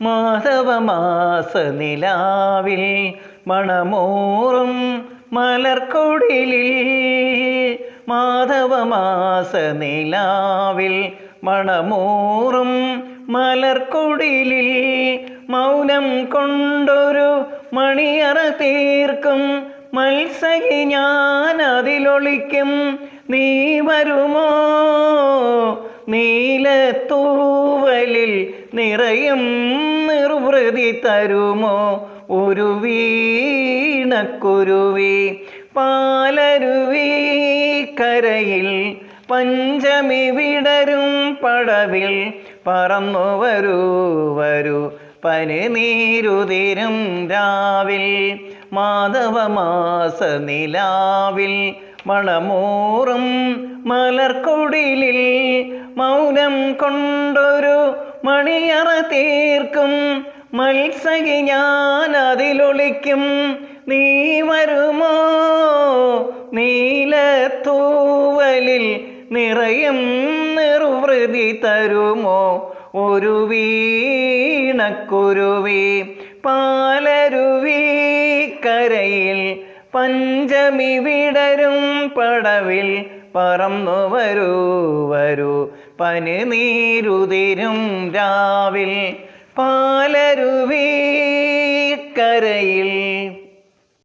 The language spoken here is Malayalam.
മാധവമാസ നിലാവിൽ മണമൂറും മലർക്കൊടിലിൽ മാധവമാസ നിലാവിൽ മണമൂറും മലർക്കൊടിലിൽ മൗനം കൊണ്ടൊരു മണിയറ തീർക്കും മത്സരി ഞാൻ അതിലൊളിക്കും നീ വരുമോ നീലത്തൂവലിൽ നിറയും നിർവൃതി തരുമോ ഒരു വീണക്കുരുവി പാലരുവി കരയിൽ പഞ്ചമി വിടരും പടവിൽ പറന്നു വരൂ വരൂ പനിനീരുതിരും രാവിൽ മാധവമാസ നിലാവിൽ മണമൂറും മലർക്കൊടിലിൽ മൗനം കൊണ്ടൊരു മണിയറ തീർക്കും മത്സരി ഞാൻ അതിലൊളിക്കും നീ വരുമോ നീലത്തൂവലിൽ നിറയും നിർവൃതി തരുമോ ഒരു വീണക്കുരുവി പാലരുവി കരയിൽ പഞ്ചമി വിടരും പടവിൽ പറന്നു വരൂ വരൂ പനിനീരുതിരും രാവിൽ പാലരുവി കരയിൽ